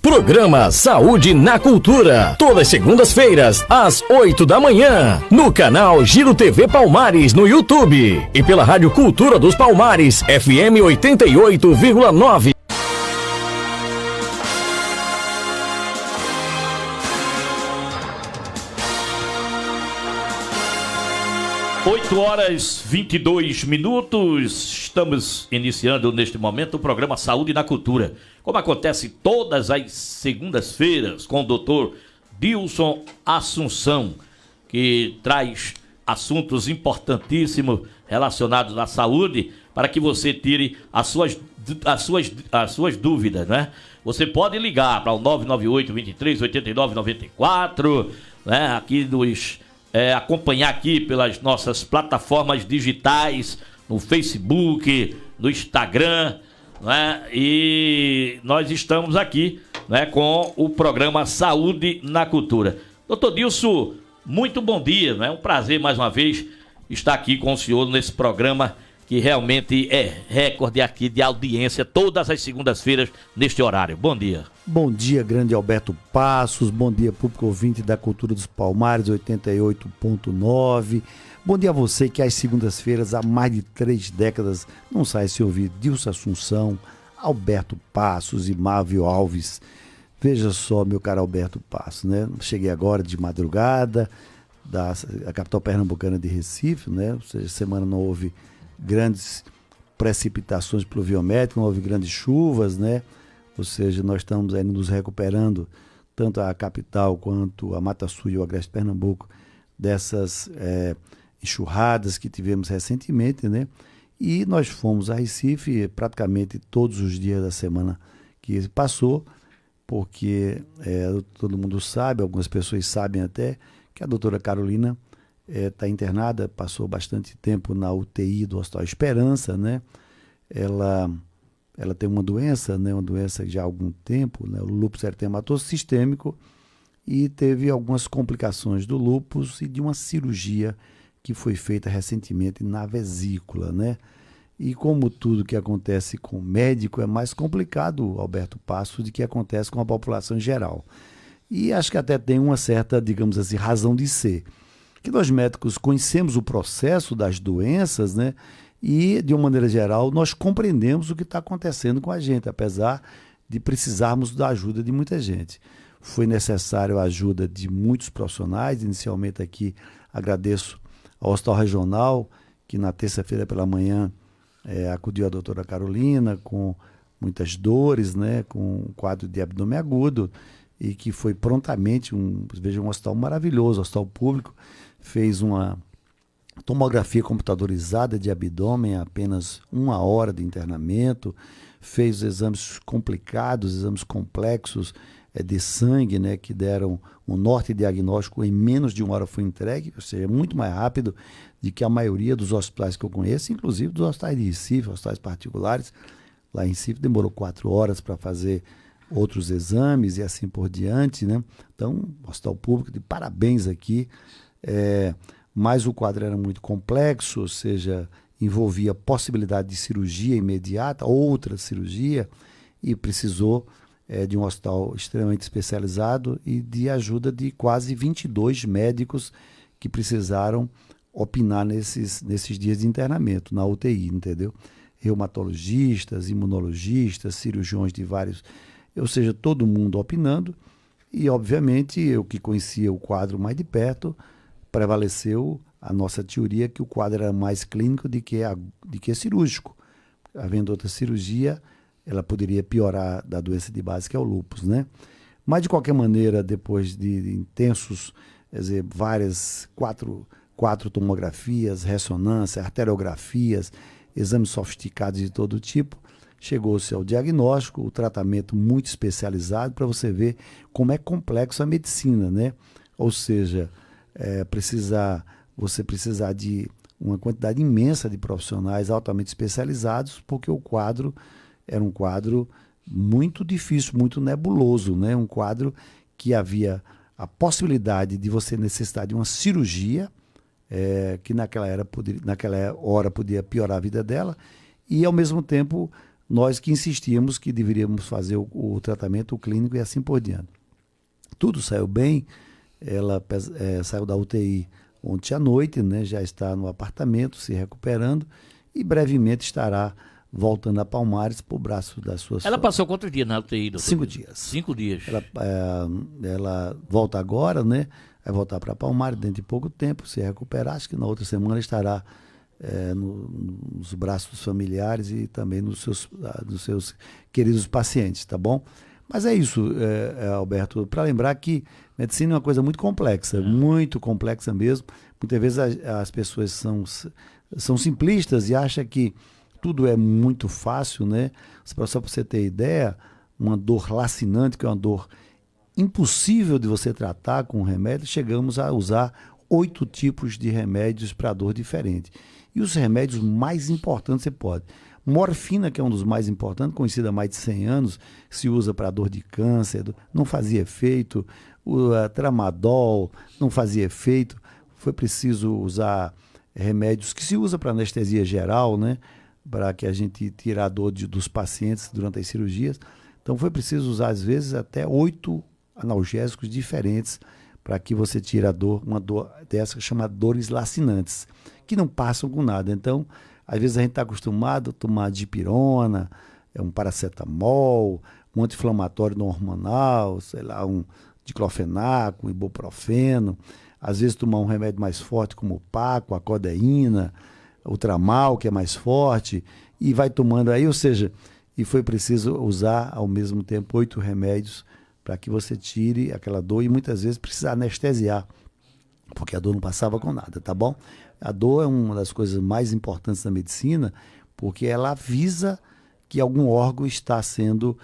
Programa Saúde na Cultura, todas segundas-feiras, às 8 da manhã, no canal Giro TV Palmares no YouTube e pela Rádio Cultura dos Palmares, FM 88,9. 8h22, estamos iniciando neste momento o programa Saúde na Cultura, como acontece todas as segundas-feiras com o Dr. Dilson Assunção, que traz assuntos importantíssimos relacionados à saúde para que você tire as suas dúvidas, né? Você pode ligar para o 998 23 89 94, né? Aqui nos acompanhar aqui pelas nossas plataformas digitais, no Facebook, no Instagram, né? E nós estamos aqui, né, com o programa Saúde na Cultura. Doutor Dilson, muito bom dia, né? É um prazer mais uma vez estar aqui com o senhor nesse programa que realmente é recorde aqui de audiência todas as segundas-feiras neste horário. Bom dia. Bom dia, grande Alberto Passos. Bom dia, público ouvinte da Cultura dos Palmares 88.9. Bom dia a você que às segundas-feiras, há mais de 3 décadas, não sai sem ouvir Dilson Assunção, Alberto Passos e Mávio Alves. Veja só, meu caro Alberto Passos, né? Cheguei agora de madrugada da capital pernambucana de Recife, né? Ou seja, semana não houve grandes precipitações pluviométricas, não houve grandes chuvas, né? Ou seja, nós estamos ainda nos recuperando, tanto a capital quanto a Mata Sul e o Agreste Pernambuco, dessas enxurradas que tivemos recentemente, né? E nós fomos a Recife praticamente todos os dias da semana que passou, porque todo mundo sabe, algumas pessoas sabem até, que a doutora Carolina está internada, passou bastante tempo na UTI do Hospital Esperança, né? Ela tem uma doença, né? Uma doença já há algum tempo, né? O lúpus eritematoso sistêmico, e teve algumas complicações do lúpus e de uma cirurgia que foi feita recentemente na vesícula, né? E como tudo que acontece com o médico é mais complicado, Alberto Passos, do que acontece com a população em geral. E acho que até tem uma certa, digamos assim, razão de ser. Que nós médicos conhecemos o processo das doenças, né? E, de uma maneira geral, nós compreendemos o que está acontecendo com a gente, apesar de precisarmos da ajuda de muita gente. Foi necessário a ajuda de muitos profissionais. Inicialmente aqui agradeço ao Hospital Regional, que na terça-feira pela manhã acudiu a doutora Carolina com muitas dores, né? Com um quadro de abdômen agudo, e que foi prontamente um hospital maravilhoso, um hospital público. Fez uma tomografia computadorizada de abdômen em apenas 1 hora de internamento, fez exames complicados, exames complexos de sangue, né, que deram um norte diagnóstico em menos de 1 hora foi entregue, ou seja, muito mais rápido do que a maioria dos hospitais que eu conheço, inclusive dos hospitais de Recife, hospitais particulares. Lá em Recife demorou 4 horas para fazer outros exames e assim por diante, né? Então, hospital público, de parabéns aqui. Mas o quadro era muito complexo, ou seja, envolvia possibilidade de cirurgia imediata, outra cirurgia, e precisou de um hospital extremamente especializado e de ajuda de quase 22 médicos que precisaram opinar nesses dias de internamento, na UTI, entendeu? Reumatologistas, imunologistas, cirurgiões de vários, ou seja, todo mundo opinando, e obviamente eu que conhecia o quadro mais de perto, prevaleceu a nossa teoria que o quadro era mais clínico do que cirúrgico. Havendo outra cirurgia, ela poderia piorar da doença de base, que é o lúpus, né? Mas, de qualquer maneira, depois de intensos, quer dizer, quatro tomografias, ressonância, arteriografias, exames sofisticados de todo tipo, chegou-se ao diagnóstico, o tratamento muito especializado, para você ver como é complexo a medicina, né? Ou seja, você precisar de uma quantidade imensa de profissionais altamente especializados, porque o quadro era um quadro muito difícil, muito nebuloso, né? Um quadro que havia a possibilidade de você necessitar de uma cirurgia, que naquela hora podia piorar a vida dela, e ao mesmo tempo nós que insistíamos que deveríamos fazer o tratamento clínico e assim por diante. Tudo saiu bem, ela saiu da UTI ontem à noite, né, já está no apartamento se recuperando e brevemente estará voltando a Palmares para o braço das suas... Ela passou quantos dias na UTI, doutor? 5 dias. 5 dias. Ela volta agora, né? Vai voltar para Palmares dentro de pouco tempo, se recuperar. Acho que na outra semana estará nos braços familiares e também dos seus queridos pacientes, tá bom? Mas é isso, Alberto, para lembrar que medicina é uma coisa muito complexa mesmo. Muitas vezes as pessoas são simplistas e acham que tudo é muito fácil, né? Só para você ter ideia, uma dor lacinante, que é uma dor impossível de você tratar com remédio, chegamos a usar 8 tipos de remédios para dor diferente. E os remédios mais importantes você pode. Morfina, que é um dos mais importantes, conhecida há mais de 100 anos, se usa para dor de câncer, não fazia efeito. O tramadol não fazia efeito. Foi preciso usar remédios que se usa para anestesia geral, né? Para que a gente tire a dor dos pacientes durante as cirurgias. Então foi preciso usar, às vezes, até 8 analgésicos diferentes para que você tire a dor, uma dor dessa chamada dores lacinantes, que não passam com nada. Então, às vezes a gente está acostumado a tomar dipirona, um paracetamol, um anti-inflamatório não hormonal, sei lá, um diclofenaco, um ibuprofeno, às vezes tomar um remédio mais forte como o Paco, a codeína, o Tramal, que é mais forte, e vai tomando aí, ou seja, e foi preciso usar ao mesmo tempo 8 remédios para que você tire aquela dor e muitas vezes precisa anestesiar, porque a dor não passava com nada, tá bom? A dor é uma das coisas mais importantes da medicina, porque ela avisa que algum órgão está sendo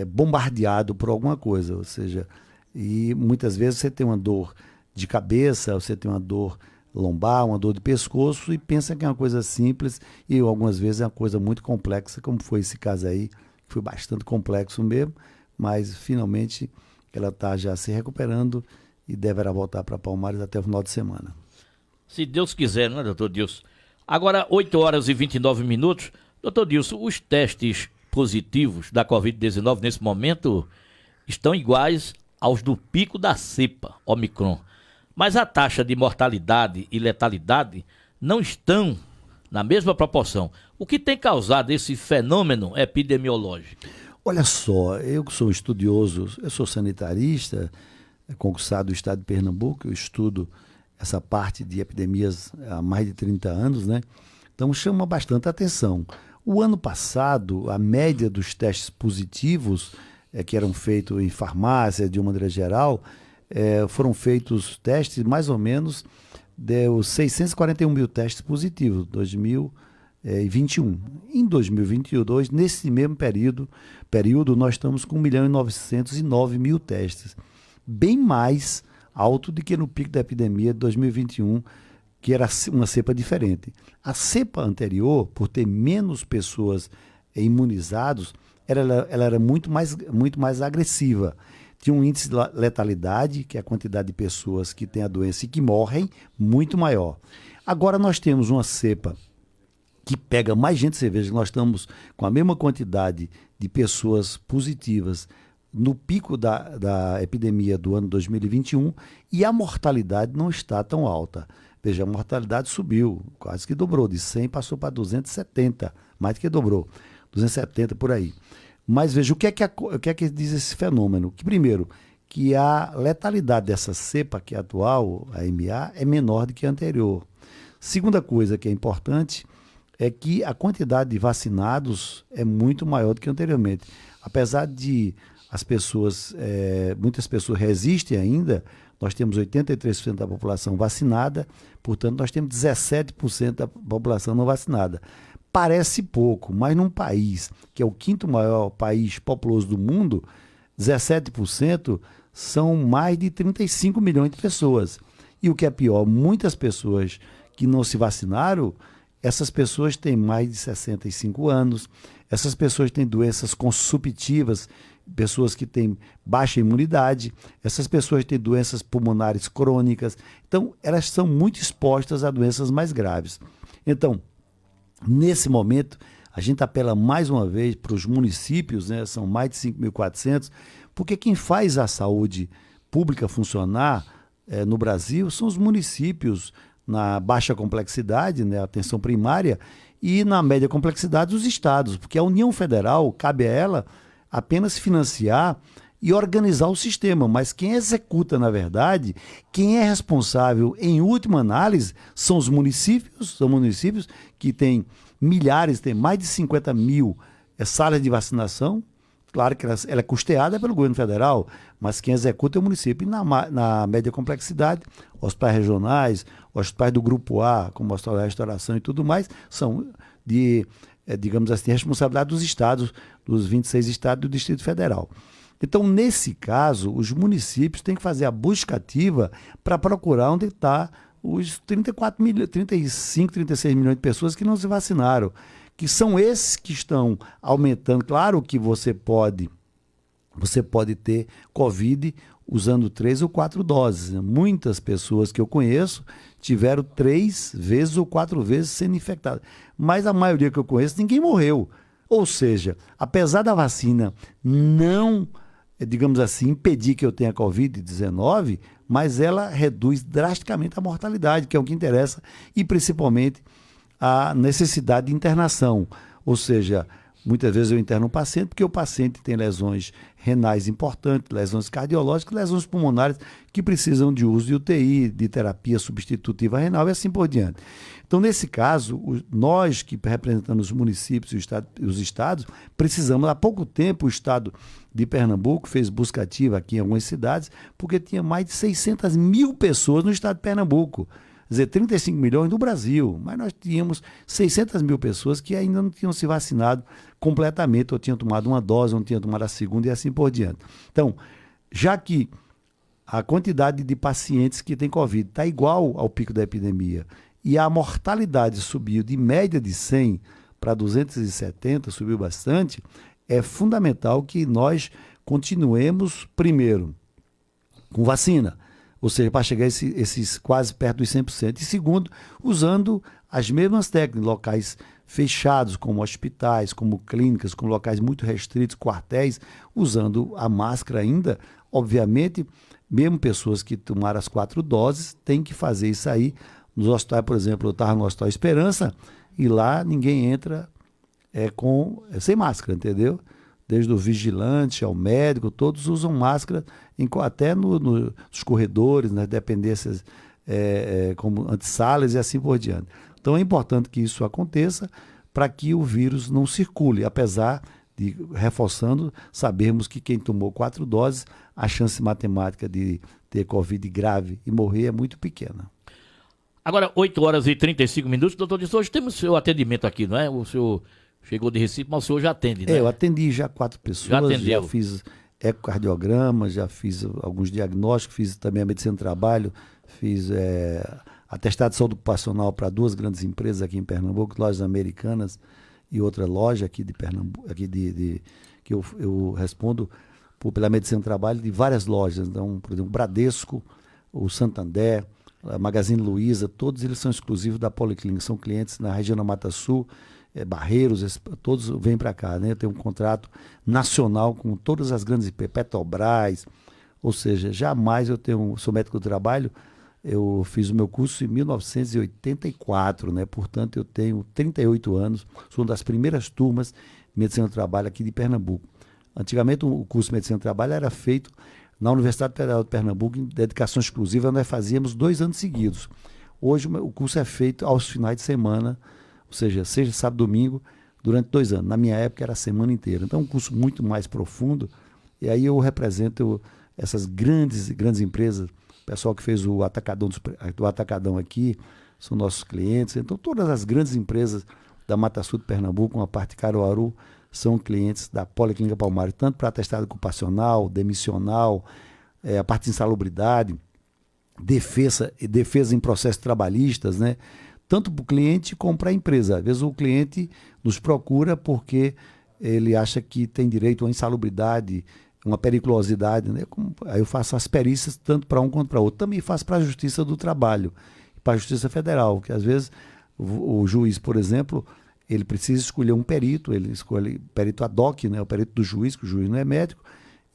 bombardeado por alguma coisa, ou seja, e muitas vezes você tem uma dor de cabeça, você tem uma dor lombar, uma dor de pescoço e pensa que é uma coisa simples e algumas vezes é uma coisa muito complexa, como foi esse caso aí, que foi bastante complexo mesmo, mas finalmente ela está já se recuperando e deverá voltar para Palmares até o final de semana. Se Deus quiser, não é, doutor Dilson? Agora, 8 horas e 29 minutos. Doutor Dilson, os testes positivos da Covid-19 nesse momento estão iguais aos do pico da cepa Omicron. Mas a taxa de mortalidade e letalidade não estão na mesma proporção. O que tem causado esse fenômeno epidemiológico? Olha só, eu que sou estudioso, eu sou sanitarista, concursado do estado de Pernambuco, eu estudo essa parte de epidemias há mais de 30 anos, né? Então chama bastante atenção. O ano passado, a média dos testes positivos, que eram feitos em farmácia, de uma maneira geral, foram feitos testes, mais ou menos, deu 641 mil testes positivos, 2021. Em 2022, nesse mesmo período nós estamos com 1.909.000 testes, bem mais alto do que no pico da epidemia de 2021, que era uma cepa diferente. A cepa anterior, por ter menos pessoas imunizadas, ela era muito mais agressiva. Tinha um índice de letalidade, que é a quantidade de pessoas que têm a doença e que morrem, muito maior. Agora nós temos uma cepa que pega mais gente, você veja, nós estamos com a mesma quantidade de pessoas positivas no pico da epidemia do ano 2021 e a mortalidade não está tão alta. Veja, a mortalidade subiu, quase que dobrou, de 100 passou para 270, mais do que dobrou, 270 por aí. Mas veja, o que é que diz esse fenômeno? Que primeiro, que a letalidade dessa cepa que é atual, a MA, é menor do que a anterior. Segunda coisa que é importante é que a quantidade de vacinados é muito maior do que anteriormente. Apesar de muitas pessoas resistem ainda, nós temos 83% da população vacinada, portanto nós temos 17% da população não vacinada. Parece pouco, mas num país que é o 5º maior país populoso do mundo, 17% são mais de 35 milhões de pessoas. E o que é pior, muitas pessoas que não se vacinaram, essas pessoas têm mais de 65 anos, essas pessoas têm doenças consumptivas, pessoas que têm baixa imunidade, essas pessoas têm doenças pulmonares crônicas, então elas são muito expostas a doenças mais graves. Então, nesse momento, A gente apela mais uma vez para os municípios, né? São mais de 5.400, porque quem faz a saúde pública funcionar no Brasil são os municípios na baixa complexidade, né? Atenção primária, e na média complexidade os estados, porque a União Federal cabe a ela apenas financiar e organizar o sistema, mas quem executa, na verdade, quem é responsável, em última análise, são os municípios, que têm milhares, tem mais de 50 mil salas de vacinação. Claro que ela é custeada pelo governo federal, mas quem executa é o município. E na média complexidade, hospitais regionais, hospitais do Grupo A, como o Hospital da Restauração e tudo mais, são de, digamos assim, responsabilidade dos estados, dos 26 estados do Distrito Federal. Então, nesse caso, os municípios têm que fazer a busca ativa para procurar onde está os 35, 36 milhões de pessoas que não se vacinaram, que são esses que estão aumentando. Claro que você pode ter Covid usando 3 ou 4 doses. Muitas pessoas que eu conheço tiveram 3 vezes ou 4 vezes sendo infectadas. Mas a maioria que eu conheço, ninguém morreu. Ou seja, apesar da vacina não, digamos assim, impedir que eu tenha Covid-19, mas ela reduz drasticamente a mortalidade, que é o que interessa, e principalmente a necessidade de internação. Ou seja, muitas vezes eu interno um paciente porque o paciente tem lesões renais importantes, lesões cardiológicas, lesões pulmonares que precisam de uso de UTI, de terapia substitutiva renal e assim por diante. Então, nesse caso, nós que representamos os municípios e os estados, precisamos. Há pouco tempo, o estado de Pernambuco fez busca ativa aqui em algumas cidades, porque tinha mais de 600 mil pessoas no estado de Pernambuco. Quer dizer, 35 milhões no Brasil, mas nós tínhamos 600 mil pessoas que ainda não tinham se vacinado completamente, ou tinham tomado uma dose, ou não tinham tomado a segunda e assim por diante. Então, já que a quantidade de pacientes que têm Covid está igual ao pico da epidemia e a mortalidade subiu de média de 100 para 270, subiu bastante, é fundamental que nós continuemos, primeiro, com vacina, ou seja, para chegar a esses quase perto dos 100%. E segundo, usando as mesmas técnicas, locais fechados, como hospitais, como clínicas, como locais muito restritos, quartéis, usando a máscara ainda. Obviamente, mesmo pessoas que tomaram as 4 doses, têm que fazer isso aí. Nos hospitais, por exemplo, eu estava no Hospital Esperança, e lá ninguém entra sem máscara, entendeu? Desde o vigilante ao médico, todos usam máscara, até nos corredores, nas dependências como antessalas e assim por diante. Então é importante que isso aconteça para que o vírus não circule, apesar de, reforçando, sabermos que quem tomou 4 doses, a chance matemática de ter Covid grave e morrer é muito pequena. Agora, 8 horas e 35 minutos, doutor Disse, hoje temos o seu atendimento aqui, não é? O senhor chegou de Recife, mas o senhor já atende, né? Eu atendi já 4 pessoas, já fiz ecocardiograma, já fiz alguns diagnósticos, fiz também a medicina do trabalho, fiz atestado de saúde ocupacional para 2 grandes empresas aqui em Pernambuco, lojas americanas e outra loja aqui de Pernambuco, que eu respondo pela medicina do trabalho de várias lojas. Então, por exemplo, o Bradesco, o Santander, a Magazine Luiza, todos eles são exclusivos da Policlínica, são clientes na região da Mata Sul, Barreiros, todos vêm para cá, né? Eu tenho um contrato nacional com todas as grandes IP, Petrobras, ou seja, jamais sou médico do trabalho, eu fiz o meu curso em 1984, né? Portanto, eu tenho 38 anos, sou uma das primeiras turmas de medicina do trabalho aqui de Pernambuco. Antigamente, o curso de medicina do trabalho era feito na Universidade Federal de Pernambuco, em dedicação exclusiva, nós fazíamos 2 anos seguidos. Hoje, o curso é feito aos finais de semana, ou seja, sexta, sábado, domingo, durante 2 anos. Na minha época era a semana inteira. Então é um curso muito mais profundo. E aí eu represento essas grandes empresas. O pessoal que fez o Atacadão aqui são nossos clientes. Então todas as grandes empresas da Mata Sul de Pernambuco, uma parte de Caruaru, são clientes da Policlínica Palmares, tanto para atestado ocupacional, demissional, a parte de insalubridade, defesa em processos trabalhistas, né? Tanto para o cliente como para a empresa. Às vezes o cliente nos procura porque ele acha que tem direito a uma insalubridade, uma periculosidade, né? Aí eu faço as perícias tanto para um quanto para outro. Também faço para a Justiça do Trabalho, para a Justiça Federal, que às vezes o juiz, por exemplo, ele precisa escolher um perito, ele escolhe perito ad hoc, né? O perito do juiz, que o juiz não é médico,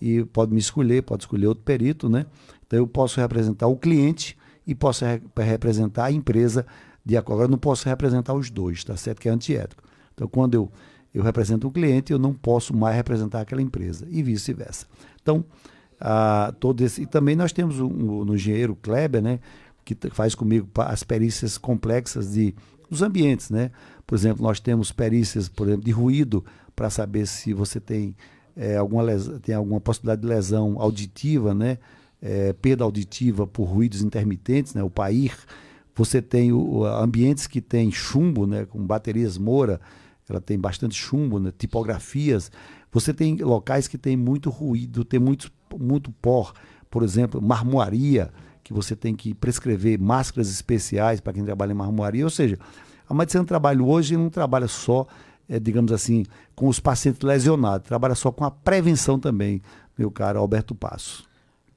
e pode me escolher, pode escolher outro perito, né? Então eu posso representar o cliente e posso representar a empresa de acordo. Agora eu não posso representar os dois, tá certo? Que é antiético. Então quando eu represento o cliente, eu não posso mais representar aquela empresa e vice-versa. Então, e também nós temos no engenheiro Kleber, né? Que faz comigo as perícias complexas dos ambientes, né? Por exemplo, nós temos perícias, por exemplo, de ruído, para saber se você tem alguma possibilidade de lesão auditiva, né? Perda auditiva por ruídos intermitentes, né? O PAIR. Você tem ambientes que tem chumbo, né? Com baterias Moura, ela tem bastante chumbo, né? Tipografias. Você tem locais que tem muito ruído, tem muito pó, por exemplo, marmoaria, que você tem que prescrever máscaras especiais para quem trabalha em marmoaria. Ou seja, a medicina do trabalho hoje não trabalha só, digamos assim, com os pacientes lesionados, trabalha só com a prevenção também, meu caro Alberto Passo.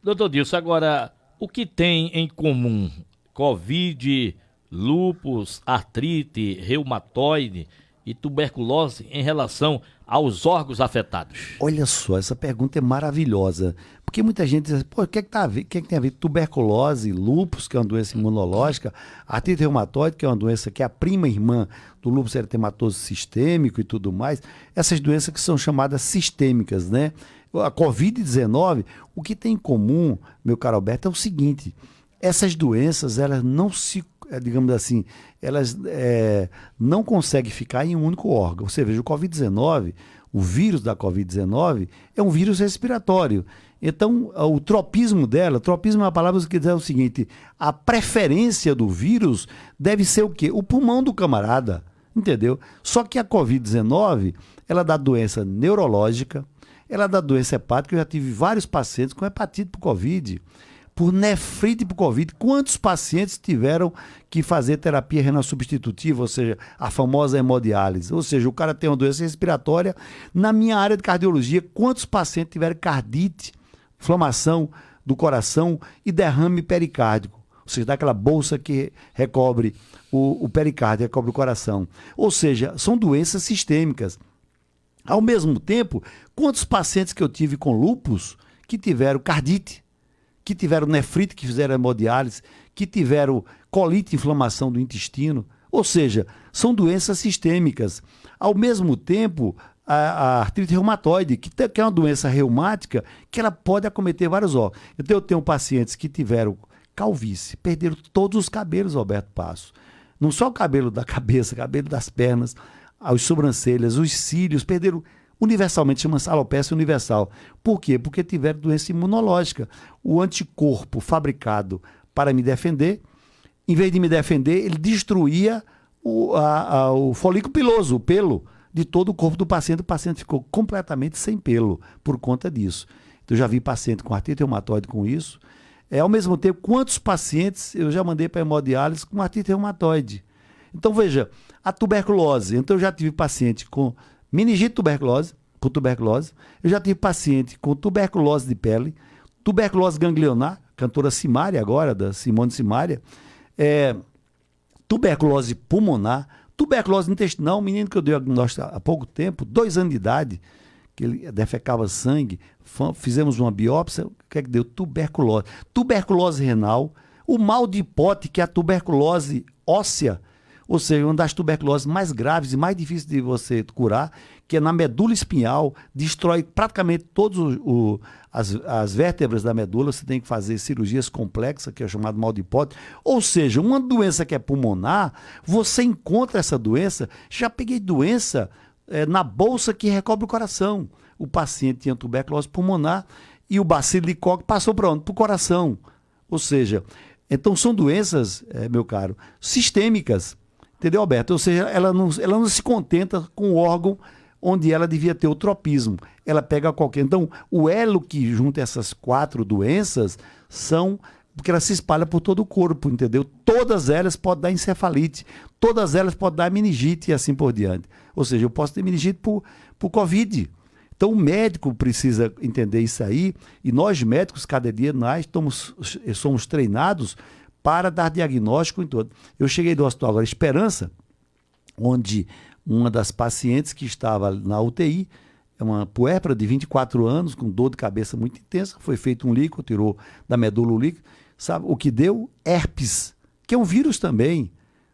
Doutor Dilson, agora, o que tem em comum Covid, lúpus, artrite, reumatoide e tuberculose em relação aos órgãos afetados? Olha só, essa pergunta é maravilhosa, porque muita gente diz, pô, o que tem a ver tuberculose, lúpus, que é uma doença imunológica, artrite reumatoide, que é uma doença que é a prima irmã do lúpus eritematoso sistêmico e tudo mais, essas doenças que são chamadas sistêmicas, né? A Covid-19, o que tem em comum, meu caro Alberto, é o seguinte: essas doenças, elas não se, digamos assim, elas não conseguem ficar em um único órgão. Você veja, o Covid-19, o vírus da Covid-19 é um vírus respiratório. Então, o tropismo dela, tropismo é uma palavra que diz o seguinte: a preferência do vírus deve ser o quê? O pulmão do camarada, entendeu? Só que a Covid-19, ela dá doença neurológica, ela dá doença hepática. Eu já tive vários pacientes com hepatite por Covid, por nefrite por Covid. Quantos pacientes tiveram que fazer terapia renal substitutiva, ou seja, a famosa hemodiálise? Ou seja, o cara tem uma doença respiratória. Na minha área de cardiologia, quantos pacientes tiveram cardite, inflamação do coração e derrame pericárdico? Ou seja, daquela bolsa que recobre o pericárdio, recobre o coração. Ou seja, são doenças sistêmicas. Ao mesmo tempo, quantos pacientes que eu tive com lúpus que tiveram cardite, que tiveram nefrite, que fizeram hemodiálise, que tiveram colite, inflamação do intestino? Ou seja, são doenças sistêmicas. Ao mesmo tempo, a artrite reumatoide, que é uma doença reumática, que ela pode acometer vários órgãos. Então, eu tenho pacientes que tiveram calvície, perderam todos os cabelos, Alberto Passo. Não só o cabelo da cabeça, cabelo das pernas, as sobrancelhas, os cílios, perderam universalmente, chama-se alopecia universal. Por quê? Porque tiveram doença imunológica. O anticorpo fabricado para me defender, em vez de me defender, ele destruía o folículo piloso, o pelo de todo o corpo do paciente ficou completamente sem pelo por conta disso. Então, eu já vi paciente com artrite reumatoide com isso. Ao mesmo tempo, quantos pacientes eu já mandei para hemodiálise com artrite reumatoide? Então, veja, a tuberculose. Então, eu já tive paciente com meningite por tuberculose. Eu já tive paciente com tuberculose de pele, tuberculose ganglionar, cantora Simária agora, da Simone Simária, tuberculose pulmonar, tuberculose intestinal, um menino que eu dei diagnóstico há pouco tempo, 2 anos de idade, que ele defecava sangue, fizemos uma biópsia, o que é que deu? Tuberculose. Tuberculose renal, o mal de Pote, que é a tuberculose óssea, ou seja, uma das tuberculoses mais graves e mais difíceis de você curar, que é na medula espinhal, destrói praticamente todas as vértebras da medula. Você tem que fazer cirurgias complexas, que é o chamado mal de Pote. Ou seja, uma doença que é pulmonar, você encontra essa doença. Já peguei doença na bolsa que recobre o coração. O paciente tinha tuberculose pulmonar e o bacilo de Koch passou para onde? Para o coração. Ou seja, então são doenças, meu caro, sistêmicas. Entendeu, Alberto? Ou seja, ela não se contenta com o órgão onde ela devia ter o tropismo. Ela pega qualquer... Então, o elo que junta essas 4 doenças são... Porque ela se espalha por todo o corpo, entendeu? Todas elas podem dar encefalite, todas elas podem dar meningite e assim por diante. Ou seja, eu posso ter meningite por Covid. Então, o médico precisa entender isso aí, e nós médicos, cada dia, nós somos treinados para dar diagnóstico em todo. Eu cheguei do hospital agora Esperança, onde uma das pacientes que estava na UTI, é uma puérpera de 24 anos, com dor de cabeça muito intensa, foi feito um líquido, tirou da medula o líquido, sabe o que deu? Herpes, que é um vírus também.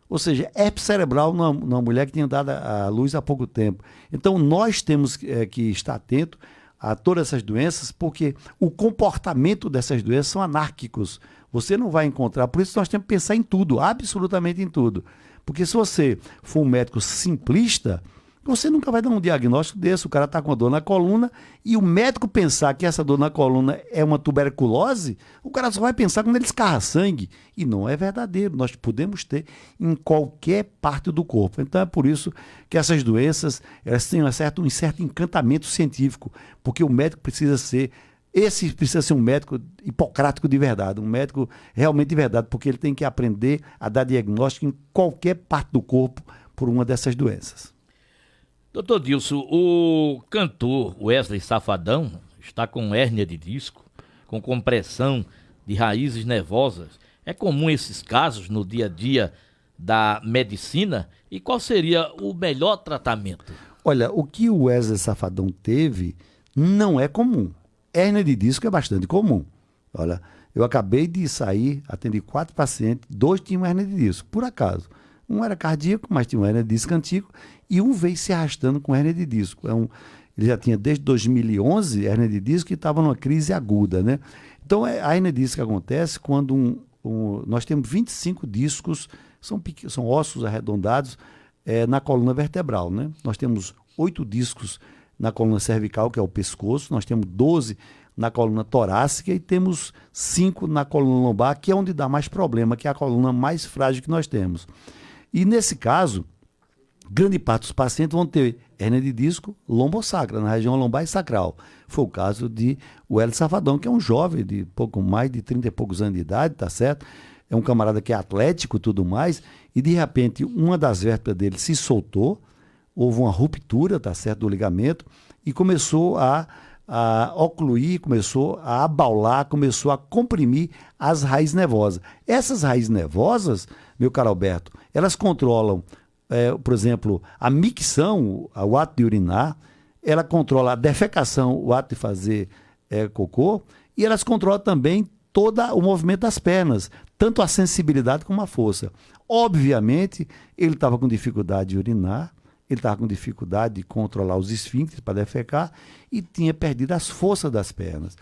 Ou seja, herpes cerebral numa mulher que tinha dado à luz há pouco tempo. Então, nós temos que estar atento a todas essas doenças, porque o comportamento dessas doenças são anárquicos. Você não vai encontrar, por isso nós temos que pensar em tudo, absolutamente em tudo. Porque se você for um médico simplista, você nunca vai dar um diagnóstico desse. O cara está com dor na coluna e o médico pensar que essa dor na coluna é uma tuberculose, o cara só vai pensar quando ele escarra sangue. E não é verdadeiro. Nós podemos ter em qualquer parte do corpo. Então é por isso que essas doenças elas têm um certo encantamento científico, porque o médico precisa ser um médico hipocrático de verdade, um médico realmente de verdade, porque ele tem que aprender a dar diagnóstico em qualquer parte do corpo por uma dessas doenças. Doutor Dilson, o cantor Wesley Safadão está com hérnia de disco, com compressão de raízes nervosas. É comum esses casos no dia a dia da medicina? E qual seria o melhor tratamento? Olha, o que o Wesley Safadão teve não é comum. Hérnia de disco é bastante comum. Olha, eu acabei de sair, atendi 4 pacientes, 2 tinham hérnia de disco, por acaso. Um era cardíaco, mas tinha uma hérnia de disco antigo, e um veio se arrastando com hérnia de disco. Ele já tinha desde 2011 hérnia de disco e estava numa crise aguda, né? Então, a hérnia de disco acontece quando nós temos 25 discos, são ossos arredondados na coluna vertebral, né? Nós temos 8 discos na coluna cervical, que é o pescoço, nós temos 12 na coluna torácica e temos 5 na coluna lombar, que é onde dá mais problema, que é a coluna mais frágil que nós temos. E nesse caso, grande parte dos pacientes vão ter hérnia de disco lombosacra, na região lombar e sacral. Foi o caso de Wesley Safadão, que é um jovem de pouco mais de 30 e poucos anos de idade, tá certo? É um camarada que é atlético e tudo mais, e de repente uma das vértebras dele se soltou, houve uma ruptura, tá certo, do ligamento, e começou a ocluir, começou a abaular, começou a comprimir as raízes nervosas. Essas raízes nervosas, meu caro Alberto, elas controlam, por exemplo, a micção, o ato de urinar, ela controla a defecação, o ato de fazer cocô, e elas controlam também todo o movimento das pernas, tanto a sensibilidade como a força. Obviamente, ele estava com dificuldade de urinar, ele estava com dificuldade de controlar os esfíncteres para defecar e tinha perdido as forças das pernas.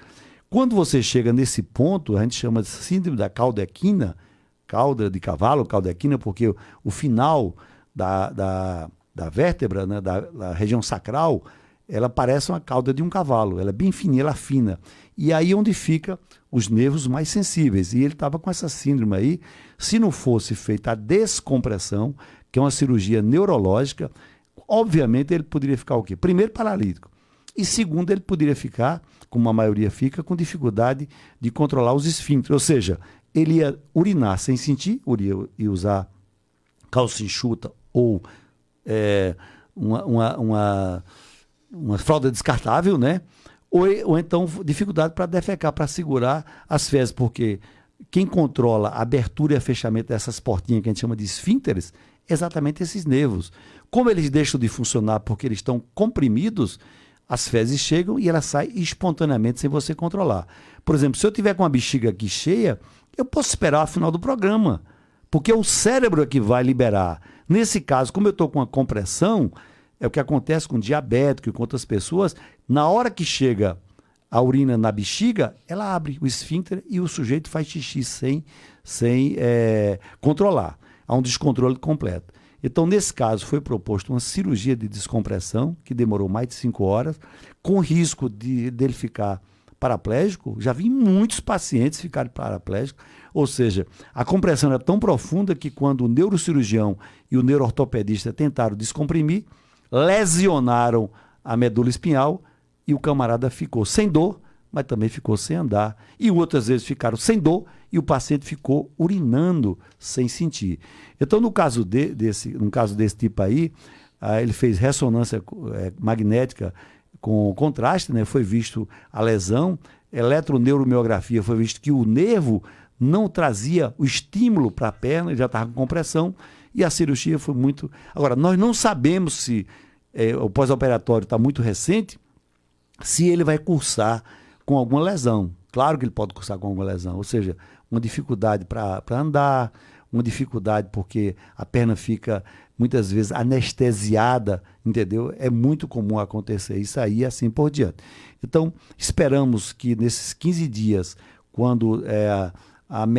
Quando você chega nesse ponto, a gente chama de síndrome da caudequina, cauda de cavalo, caudequina, porque o final da vértebra, né, da região sacral, ela parece uma cauda de um cavalo, ela é bem fininha, ela é fina. E aí é onde fica os nervos mais sensíveis. E ele estava com essa síndrome aí. Se não fosse feita a descompressão, que é uma cirurgia neurológica, obviamente ele poderia ficar o quê? Primeiro, paralítico. E segundo, ele poderia ficar, como a maioria fica, com dificuldade de controlar os esfíncteres. Ou seja, ele ia urinar sem sentir, ia usar calça enxuta ou uma fralda descartável, né? Ou então dificuldade para defecar, para segurar as fezes, porque quem controla a abertura e fechamento dessas portinhas que a gente chama de esfíncteres, é exatamente esses nervos. Como eles deixam de funcionar porque eles estão comprimidos, as fezes chegam e elas saem espontaneamente sem você controlar. Por exemplo, se eu tiver com a bexiga aqui cheia, eu posso esperar o final do programa, porque o cérebro é que vai liberar. Nesse caso, como eu estou com a compressão, é o que acontece com diabético e com outras pessoas, na hora que chega a urina na bexiga, ela abre o esfíncter e o sujeito faz xixi sem controlar. Há um descontrole completo. Então, nesse caso, foi proposto uma cirurgia de descompressão, que demorou mais de 5 horas, com risco dele ficar paraplégico. Já vi muitos pacientes ficarem paraplégicos, ou seja, a compressão era tão profunda que quando o neurocirurgião e o neuroortopedista tentaram descomprimir, lesionaram a medula espinhal e o camarada ficou sem dor, mas também ficou sem andar. E outras vezes ficaram sem dor e o paciente ficou urinando sem sentir. Então, no caso desse tipo aí, ele fez ressonância magnética com contraste, né? Foi visto a lesão, eletroneuromiografia, foi visto que o nervo não trazia o estímulo para a perna, ele já estava com compressão, e a cirurgia foi muito... Agora, nós não sabemos se o pós-operatório está muito recente, se ele vai cursar com alguma lesão. Claro que ele pode cursar com alguma lesão, ou seja, uma dificuldade para andar, uma dificuldade porque a perna fica muitas vezes anestesiada, entendeu? É muito comum acontecer isso aí e assim por diante. Então, esperamos que nesses 15 dias, quando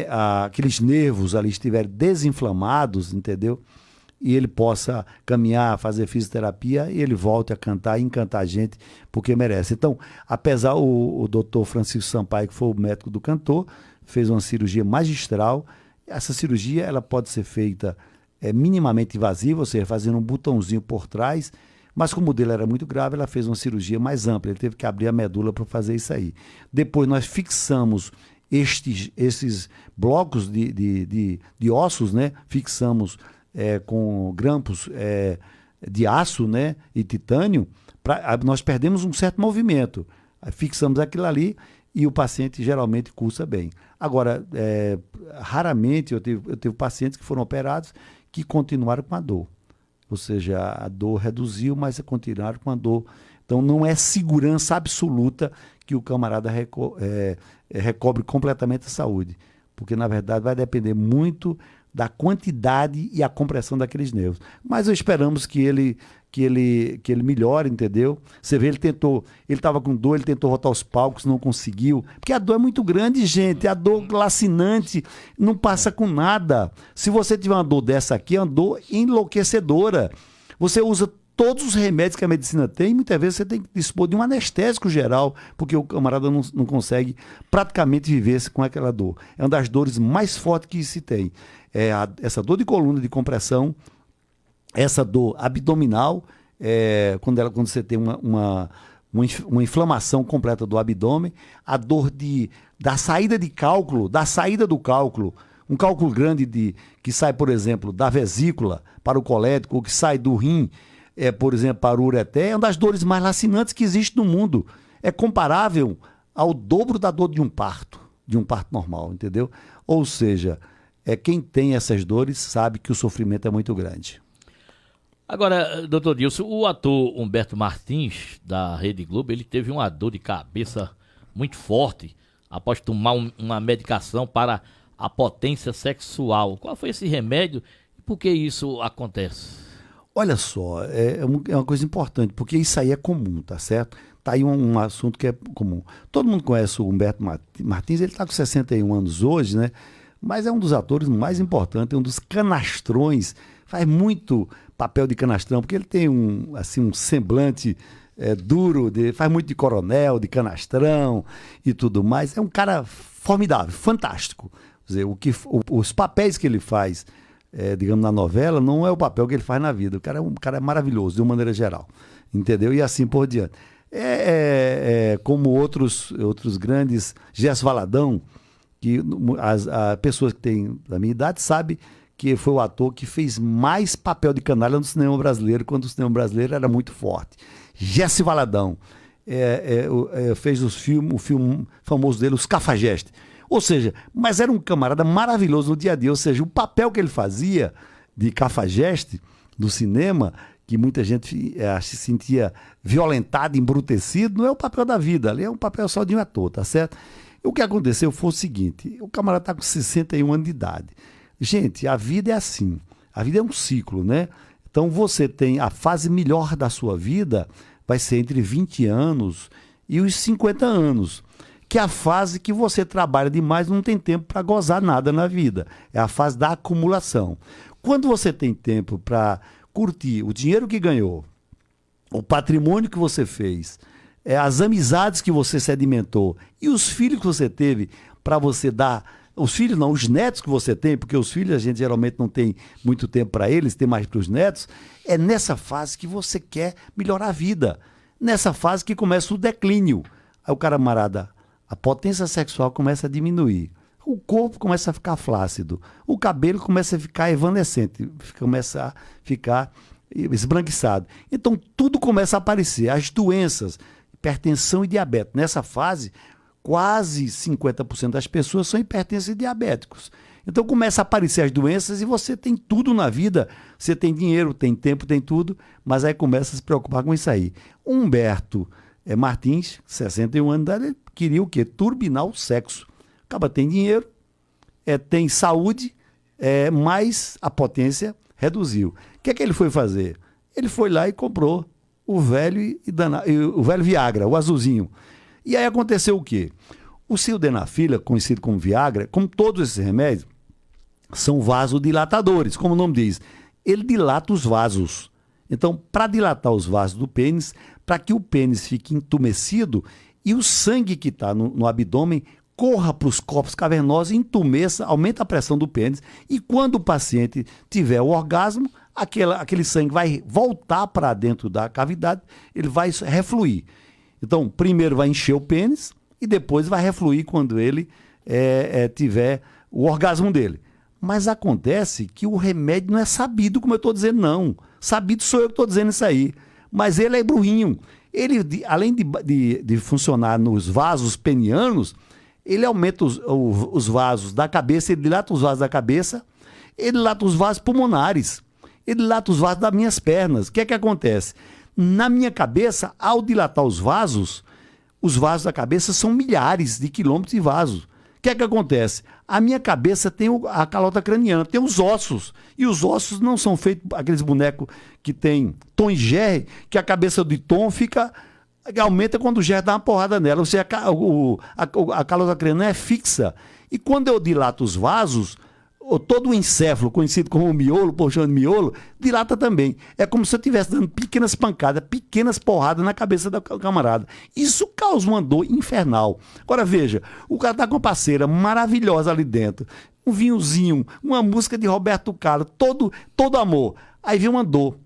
aqueles nervos ali estiverem desinflamados, entendeu? E ele possa caminhar, fazer fisioterapia, e ele volte a cantar e encantar a gente, porque merece. Então, apesar o doutor Francisco Sampaio, que foi o médico do cantor, fez uma cirurgia magistral. Essa cirurgia ela pode ser feita minimamente invasiva, ou seja, fazendo um botãozinho por trás, mas como o dele era muito grave, ela fez uma cirurgia mais ampla, ele teve que abrir a medula para fazer isso aí. Depois nós fixamos esses blocos de ossos, né? Fixamos com grampos de aço, né? E titânio, nós perdemos um certo movimento, fixamos aquilo ali e o paciente geralmente cursa bem. Agora, raramente eu tive pacientes que foram operados que continuaram com a dor. Ou seja, a dor reduziu, mas continuaram com a dor. Então, não é segurança absoluta que o camarada recobre completamente a saúde. Porque, na verdade, vai depender muito da quantidade e a compressão daqueles nervos. Mas esperamos que ele melhore, entendeu? Você vê, ele estava com dor, ele tentou voltar aos palcos, não conseguiu. Porque a dor é muito grande, gente. A dor lacinante não passa com nada. Se você tiver uma dor dessa aqui, é uma dor enlouquecedora. Você usa todos os remédios que a medicina tem, e muitas vezes você tem que dispor de um anestésico geral, porque o camarada não consegue praticamente viver com aquela dor. É uma das dores mais fortes que se tem. Essa dor de coluna, de compressão, essa dor abdominal, quando você tem uma inflamação completa do abdômen, a dor da saída de cálculo, da saída do cálculo, um cálculo grande que sai, por exemplo, da vesícula para o colédoco, ou que sai do rim, por exemplo, para o ureter, é uma das dores mais lacinantes que existe no mundo. É comparável ao dobro da dor de um parto normal, entendeu? Ou seja, quem tem essas dores sabe que o sofrimento é muito grande. Agora, doutor Dilson, o ator Humberto Martins, da Rede Globo, ele teve uma dor de cabeça muito forte após tomar uma medicação para a potência sexual. Qual foi esse remédio e por que isso acontece? Olha só, é uma coisa importante, porque isso aí é comum, tá certo? Tá aí um assunto que é comum. Todo mundo conhece o Humberto Martins, ele está com 61 anos hoje, né? Mas é um dos atores mais importantes, é um dos canastrões, faz muito papel de canastrão, porque ele tem um semblante duro, faz muito de coronel, de canastrão e tudo mais. É um cara formidável, fantástico. Quer dizer, os papéis que ele faz, digamos, na novela, não é o papel que ele faz na vida. O cara é um cara maravilhoso, de uma maneira geral. Entendeu? E assim por diante. Como outros grandes, Gerson Valadão, que as pessoas que têm da minha idade sabem que foi o ator que fez mais papel de canalha no cinema brasileiro, quando o cinema brasileiro era muito forte. Gerson Valadão fez o filme famoso dele, Os Cafajestes. Ou seja, mas era um camarada maravilhoso no dia a dia. Ou seja, o papel que ele fazia de cafajeste no cinema, que muita gente se sentia violentado, embrutecido, não é o papel da vida. Ali é um papel só de um ator, tá certo? O que aconteceu foi o seguinte: o camarada está com 61 anos de idade. Gente, a vida é assim. A vida é um ciclo, né? Então você tem a fase melhor da sua vida, vai ser entre 20 anos e os 50 anos. Que é a fase que você trabalha demais e não tem tempo para gozar nada na vida. É a fase da acumulação. Quando você tem tempo para curtir o dinheiro que ganhou, o patrimônio que você fez, as amizades que você sedimentou e os filhos que você teve para você dar... Os filhos não, os netos que você tem, porque os filhos a gente geralmente não tem muito tempo para eles, tem mais para os netos. É nessa fase que você quer melhorar a vida. Nessa fase que começa o declínio. Aí o camarada... A potência sexual começa a diminuir. O corpo começa a ficar flácido. O cabelo começa a ficar evanescente. Começa a ficar esbranquiçado. Então, tudo começa a aparecer. As doenças, hipertensão e diabetes. Nessa fase, quase 50% das pessoas são hipertensos e diabéticos. Então começa a aparecer as doenças e você tem tudo na vida. Você tem dinheiro, tem tempo, tem tudo, mas aí começa a se preocupar com isso aí. Humberto Martins, 61 anos de idade, ele queria o quê? Turbinar o sexo. Acaba tem dinheiro, tem saúde, mas a potência reduziu. O que é que ele foi fazer? Ele foi lá e comprou o velho Viagra, o azulzinho. E aí aconteceu o quê? O sildenafila, conhecido como Viagra, como todos esses remédios, são vasodilatadores, como o nome diz. Ele dilata os vasos. Então, para dilatar os vasos do pênis, para que o pênis fique entumecido e o sangue que está no abdômen corra para os corpos cavernosos, entumeça, aumenta a pressão do pênis, e quando o paciente tiver o orgasmo, aquele sangue vai voltar para dentro da cavidade, ele vai refluir. Então, primeiro vai encher o pênis e depois vai refluir quando ele tiver o orgasmo dele. Mas acontece que o remédio não é sabido, como eu estou dizendo, não. Sabido sou eu que estou dizendo isso aí. Mas ele é burrinho. Ele, além de funcionar nos vasos penianos, ele aumenta os vasos da cabeça, ele dilata os vasos da cabeça, ele dilata os vasos pulmonares, ele dilata os vasos das minhas pernas. O que é que acontece? Na minha cabeça, ao dilatar os vasos da cabeça são milhares de quilômetros de vasos. O que é que acontece? A minha cabeça tem a calota craniana, tem os ossos. E os ossos não são feitos aqueles bonecos que tem Tom e Jerry, que a cabeça de Tom aumenta quando o Jerry dá uma porrada nela. Ou seja, a calota craniana é fixa. E quando eu dilato os vasos, todo o encéfalo, conhecido como miolo, porchão de miolo, dilata também. É como se eu estivesse dando pequenas pancadas, pequenas porradas na cabeça do camarada. Isso causa uma dor infernal. Agora veja, o cara tá com uma parceira maravilhosa ali dentro, um vinhozinho, uma música de Roberto Carlos, todo amor. Aí vem uma dor.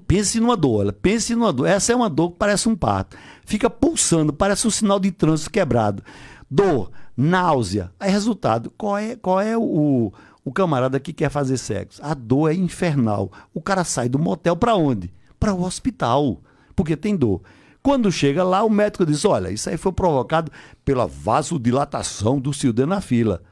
Pense numa dor, pense numa dor. Essa é uma dor que parece um parto. Fica pulsando, parece um sinal de trânsito quebrado. Dor, náusea. Aí, resultado, qual é o camarada que quer fazer sexo? A dor é infernal. O cara sai do motel para onde? Para o hospital, porque tem dor. Quando chega lá, o médico diz, olha, isso aí foi provocado pela vasodilatação do sildenafila.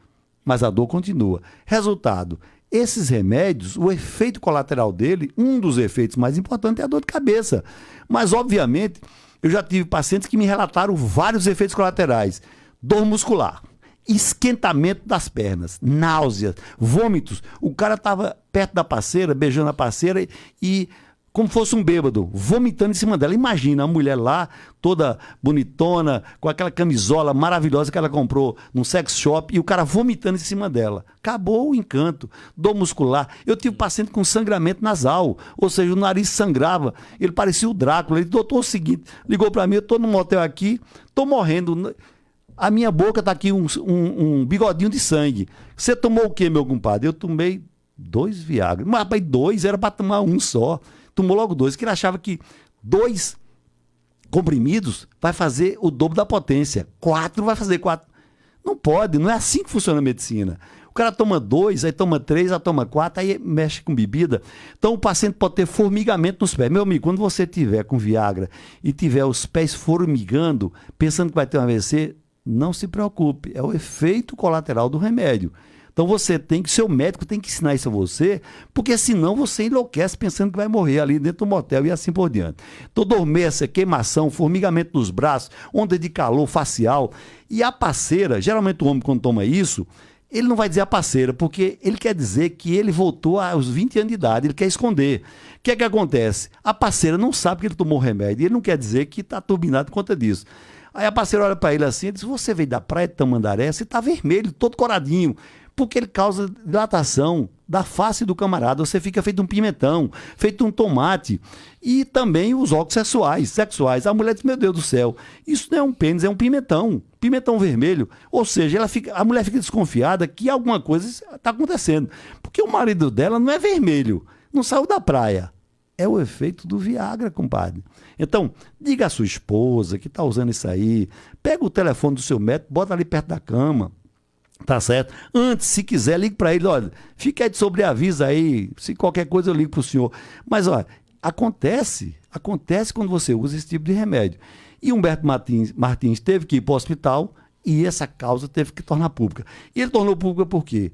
Mas a dor continua. Resultado, esses remédios, o efeito colateral dele, um dos efeitos mais importantes é a dor de cabeça. Mas, obviamente, eu já tive pacientes que me relataram vários efeitos colaterais. Dor muscular, esquentamento das pernas, náuseas, vômitos. O cara estava perto da parceira, beijando a parceira e como fosse um bêbado, vomitando em cima dela. Imagina a mulher lá, toda bonitona, com aquela camisola maravilhosa que ela comprou num sex shop e o cara vomitando em cima dela. Acabou o encanto. Dor muscular. Eu tive paciente com sangramento nasal, ou seja, o nariz sangrava. Ele parecia o Drácula. Ele disse, doutor, é o seguinte, ligou para mim, eu estou no motel aqui, estou morrendo. A minha boca está aqui um bigodinho de sangue. Você tomou o quê, meu compadre? Eu tomei 2 Viagra. Mas, rapaz, 2 era para tomar um só. Tomou logo 2, que ele achava que 2 comprimidos vai fazer o dobro da potência. 4 vai fazer 4. Não pode, não é assim que funciona a medicina. O cara toma 2, aí toma 3, aí toma 4, aí mexe com bebida. Então o paciente pode ter formigamento nos pés. Meu amigo, quando você tiver com Viagra e tiver os pés formigando, pensando que vai ter um AVC, não se preocupe, é o efeito colateral do remédio. Então seu médico tem que ensinar isso a você, porque senão você enlouquece pensando que vai morrer ali dentro do motel e assim por diante. Então dormência, queimação, formigamento nos braços, onda de calor facial. E a parceira, geralmente o homem quando toma isso, ele não vai dizer a parceira, porque ele quer dizer que ele voltou aos 20 anos de idade, ele quer esconder. O que é que acontece? A parceira não sabe que ele tomou remédio, e ele não quer dizer que está turbinado por conta disso. Aí a parceira olha para ele assim e diz, você veio da praia de Tamandaré, você está vermelho, todo coradinho, porque ele causa dilatação da face do camarada, você fica feito um pimentão, feito um tomate, e também os órgãos sexuais. A mulher diz, meu Deus do céu, isso não é um pênis, é um pimentão vermelho. Ou seja, a mulher fica desconfiada que alguma coisa está acontecendo, porque o marido dela não é vermelho, não saiu da praia. É o efeito do Viagra, compadre. Então, diga à sua esposa que está usando isso aí, pega o telefone do seu médico, bota ali perto da cama, tá certo? Antes, se quiser, ligue para ele, olha, fica aí de sobreaviso aí, se qualquer coisa eu ligo para o senhor. Mas, olha, acontece quando você usa esse tipo de remédio. E Humberto Martins teve que ir para o hospital e essa causa teve que tornar pública. E ele tornou pública por quê?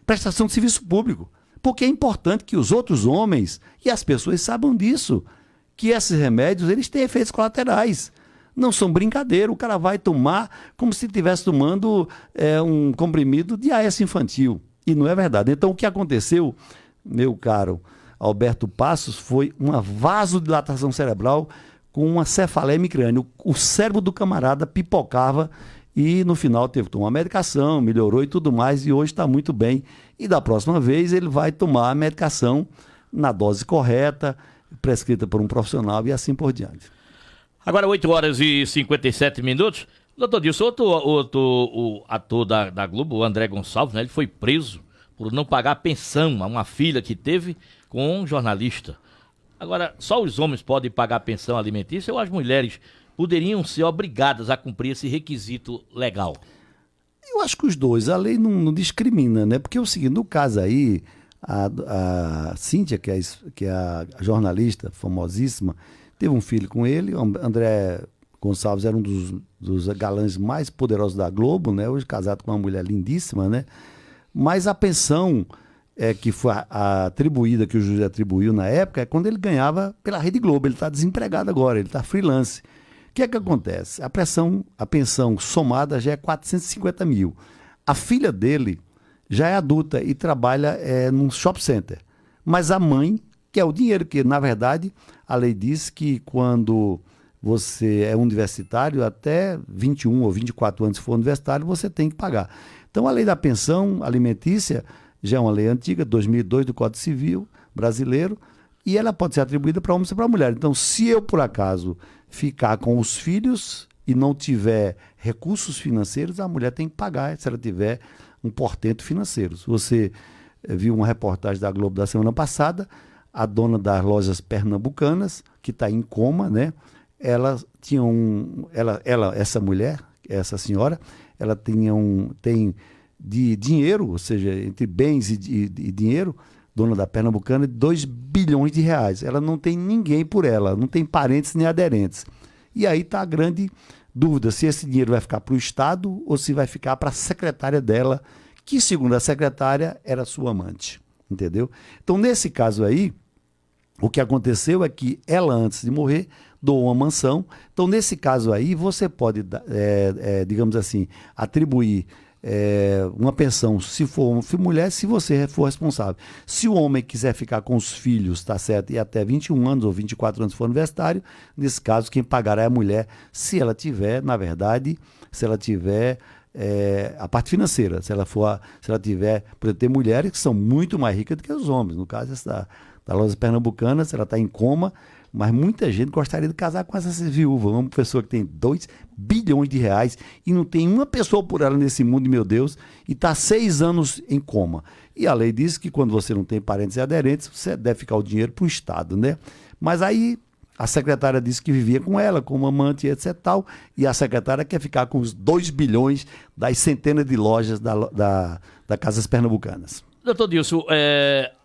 Prestação de serviço público. Porque é importante que os outros homens e as pessoas saibam disso, que esses remédios eles têm efeitos colaterais. Não são brincadeira, o cara vai tomar como se estivesse tomando um comprimido de AS infantil. E não é verdade. Então o que aconteceu, meu caro Alberto Passos, foi uma vasodilatação cerebral com uma cefaleia hemicrânea. O cérebro do camarada pipocava e no final teve que tomar uma medicação, melhorou e tudo mais, e hoje está muito bem. E da próxima vez ele vai tomar a medicação na dose correta, prescrita por um profissional e assim por diante. Agora 8 horas e 57 minutos. Doutor Dilson, o ator da Globo, o André Gonçalves, né, ele foi preso por não pagar pensão a uma filha que teve com um jornalista. Agora, só os homens podem pagar pensão alimentícia ou as mulheres poderiam ser obrigadas a cumprir esse requisito legal? Eu acho que os dois, a lei não discrimina, né? Porque é o seguinte, no caso aí, a Cíntia, que é a jornalista famosíssima, teve um filho com ele. O André Gonçalves era um dos galãs mais poderosos da Globo, né? Hoje casado com uma mulher lindíssima, né? Mas a pensão que foi atribuída, que o juiz atribuiu na época, é quando ele ganhava pela Rede Globo. Ele está desempregado agora, ele está freelance. O que é que acontece? A pensão somada já é 450 mil. A filha dele já é adulta e trabalha num shopping center. Mas a mãe, que é o dinheiro, que na verdade a lei diz que quando você é universitário, até 21 ou 24 anos, se for universitário, você tem que pagar. Então a lei da pensão alimentícia já é uma lei antiga, 2002, do Código Civil brasileiro, e ela pode ser atribuída para homem e para mulher. Então, se eu, por acaso, ficar com os filhos e não tiver recursos financeiros, a mulher tem que pagar se ela tiver um portento financeiro. Se você viu uma reportagem da Globo da semana passada, a dona das lojas pernambucanas, que está em coma, né? Ela tinha essa mulher, essa senhora, ela tem de dinheiro, ou seja, entre bens e dinheiro, dona da Pernambucana, de 2 bilhões de reais. Ela não tem ninguém por ela, não tem parentes nem aderentes. E aí está a grande dúvida, se esse dinheiro vai ficar para o Estado ou se vai ficar para a secretária dela, que, segundo a secretária, era sua amante. Entendeu? Então, nesse caso aí, o que aconteceu é que ela, antes de morrer, doou uma mansão. Então, nesse caso aí, você pode, digamos assim, atribuir uma pensão, se for mulher, se você for responsável. Se o homem quiser ficar com os filhos, tá certo, e até 21 anos ou 24 anos for universitário, nesse caso, quem pagará é a mulher, se ela tiver, na verdade, a parte financeira, se ela tiver, por exemplo, tem mulheres que são muito mais ricas do que os homens. No caso essa da loja pernambucana, ela está em coma, mas muita gente gostaria de casar com essa viúva, uma pessoa que tem 2 bilhões de reais e não tem uma pessoa por ela nesse mundo, meu Deus, e está 6 anos em coma. E a lei diz que quando você não tem parentes e aderentes, você deve ficar o dinheiro para o Estado, né? Mas aí a secretária disse que vivia com ela, como amante, etc. Tal, e a secretária quer ficar com os 2 bilhões das centenas de lojas da Casas Pernambucanas. Doutor Dilson,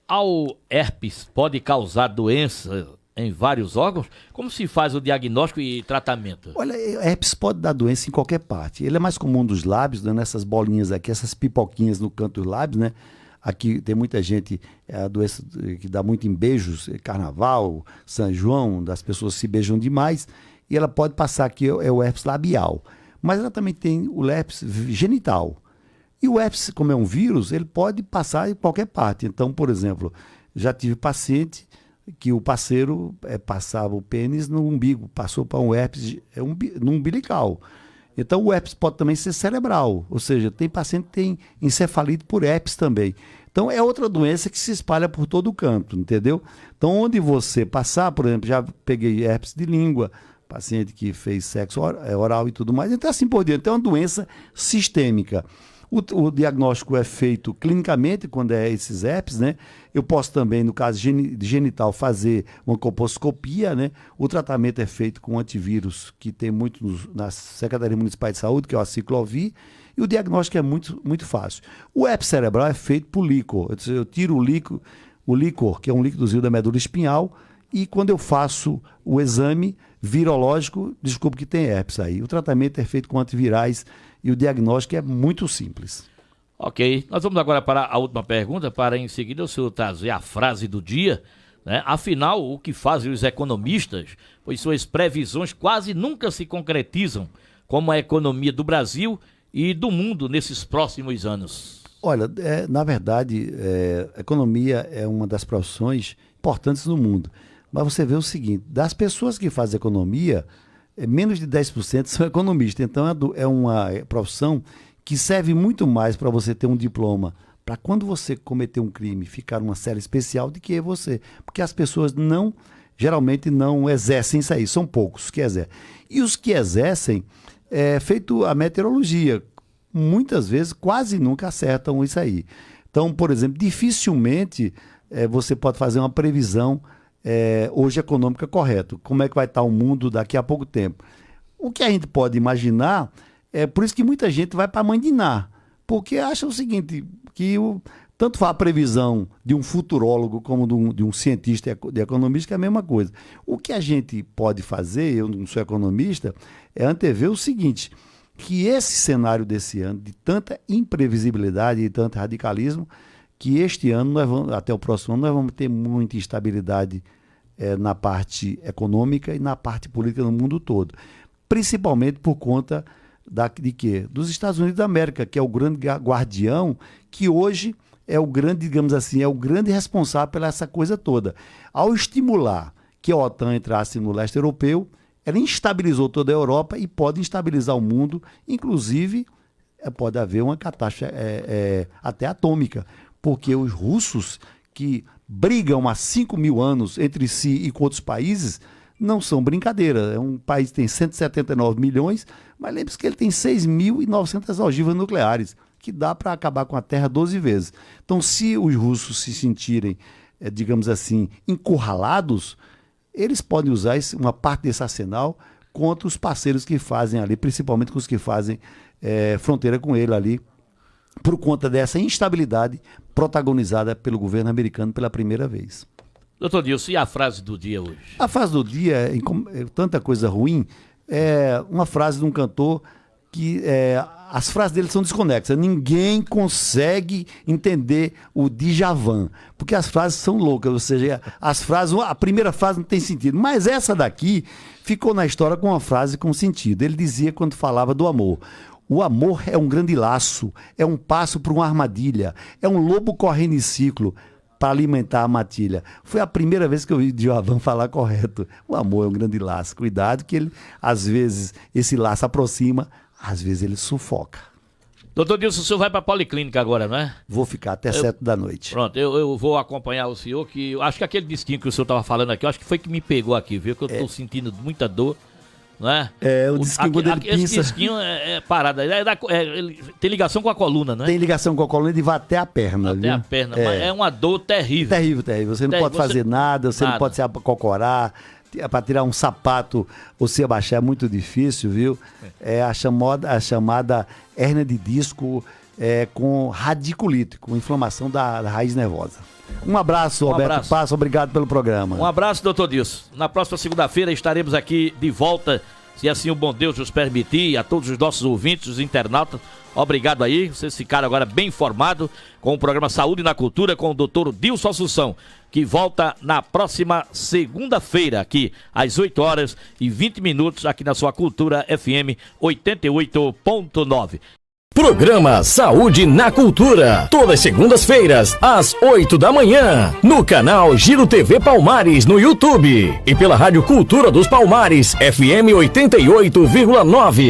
ao herpes pode causar doença em vários órgãos? Como se faz o diagnóstico e tratamento? Olha, herpes pode dar doença em qualquer parte. Ele é mais comum dos lábios, né? Nessas bolinhas aqui, essas pipoquinhas no canto dos lábios, né? Aqui tem muita gente, a doença que dá muito em beijos, carnaval, São João, das pessoas se beijam demais, e ela pode passar aqui, é o herpes labial. Mas ela também tem o herpes genital. E o herpes, como é um vírus, ele pode passar em qualquer parte. Então, por exemplo, já tive paciente que o parceiro passava o pênis no umbigo, passou para um herpes no umbilical. Então o herpes pode também ser cerebral, ou seja, tem paciente que tem encefalite por herpes também. Então é outra doença que se espalha por todo o canto, entendeu? Então onde você passar, por exemplo, já peguei herpes de língua, paciente que fez sexo oral e tudo mais, então assim por diante. Então é uma doença sistêmica. O diagnóstico é feito clinicamente quando é esses herpes, né? Eu posso também, no caso genital, fazer uma colposcopia, né? O tratamento é feito com antivírus, que tem muito na Secretaria Municipal de Saúde, que é o Aciclovir, e o diagnóstico é muito, muito fácil. O herpes cerebral é feito por líquor. Eu tiro o líquor, que é um líquidozinho da medula espinhal, e quando eu faço o exame, virológico, desculpe que tem herpes aí. O tratamento é feito com antivirais e o diagnóstico é muito simples. Ok, nós vamos agora para a última pergunta, para em seguida o senhor trazer a frase do dia, né? Afinal, o que fazem os economistas, pois suas previsões quase nunca se concretizam, como a economia do Brasil e do mundo nesses próximos anos? Olha, na verdade, a economia é uma das profissões importantes no mundo. Mas você vê o seguinte, das pessoas que fazem economia, menos de 10% são economistas. Então é uma profissão que serve muito mais para você ter um diploma, para quando você cometer um crime, ficar numa cela especial do que você. Porque as pessoas geralmente não exercem isso aí, são poucos que exercem. E os que exercem, feito a meteorologia, muitas vezes quase nunca acertam isso aí. Então, por exemplo, dificilmente você pode fazer uma previsão hoje econômica correta. Como é que vai estar o mundo daqui a pouco tempo? O que a gente pode imaginar, por isso que muita gente vai para mandinar, porque acha o seguinte, que tanto faz a previsão de um futurólogo como de um cientista de economista, que é a mesma coisa. O que a gente pode fazer, eu não sou economista, é antever o seguinte, que esse cenário desse ano, de tanta imprevisibilidade e tanto radicalismo, que este ano, até o próximo ano, nós vamos ter muita instabilidade na parte econômica e na parte política no mundo todo. Principalmente por conta de quê? Dos Estados Unidos da América, que é o grande guardião, que hoje é o grande, digamos assim, é o grande responsável pela essa coisa toda. Ao estimular que a OTAN entrasse no leste europeu, ela instabilizou toda a Europa e pode instabilizar o mundo, inclusive pode haver uma catástrofe até atômica, porque os russos que brigam há 5.000 anos entre si e com outros países não são brincadeira. É um país que tem 179 milhões, mas lembre-se que ele tem 6.900 ogivas nucleares, que dá para acabar com a Terra 12 vezes. Então, se os russos se sentirem, digamos assim, encurralados, eles podem usar uma parte desse arsenal contra os parceiros que fazem ali, principalmente com os que fazem fronteira com ele ali, por conta dessa instabilidade protagonizada pelo governo americano pela primeira vez. Doutor Dilson, e a frase do dia hoje? A frase do dia, tanta coisa ruim, é uma frase de um cantor que as frases dele são desconexas. Ninguém consegue entender o Djavan, porque as frases são loucas, ou seja, a primeira frase não tem sentido, mas essa daqui ficou na história com uma frase com sentido. Ele dizia quando falava do amor: o amor é um grande laço, é um passo para uma armadilha, é um lobo correndo em ciclo para alimentar a matilha. Foi a primeira vez que eu ouvi Djavan falar correto. O amor é um grande laço. Cuidado que ele, às vezes, esse laço aproxima, às vezes ele sufoca. Doutor Dilson, o senhor vai para a Policlínica agora, não é? Vou ficar até 7 da noite. Pronto, eu vou acompanhar o senhor, que eu acho que aquele disquinho que o senhor estava falando aqui, eu acho que foi que me pegou aqui, viu? Que eu estou sentindo muita dor. Não é? O disquinho quando ele pinça... Esse disquinho é parado. Ele tem ligação com a coluna, não é? Tem ligação com a coluna, ele vai até a perna. Até a perna, mas é uma dor terrível. Terrível. Você não pode fazer nada, você não pode se acocorar. Para tirar um sapato ou se abaixar é muito difícil, viu? É a chamada hérnia de disco com radiculite, com inflamação da raiz nervosa. Um abraço, Alberto Passo, obrigado pelo programa. Um abraço, doutor Dilson. Na próxima segunda-feira estaremos aqui de volta, se assim o bom Deus nos permitir, a todos os nossos ouvintes, os internautas. Obrigado aí, vocês ficaram agora bem informados com o programa Saúde na Cultura com o doutor Dilson Assunção, que volta na próxima segunda-feira, aqui às 8h20, aqui na sua Cultura FM 88.9. Programa Saúde na Cultura, todas segundas-feiras, às 8 da manhã, no canal Giro TV Palmares no YouTube e pela Rádio Cultura dos Palmares, FM 88,9.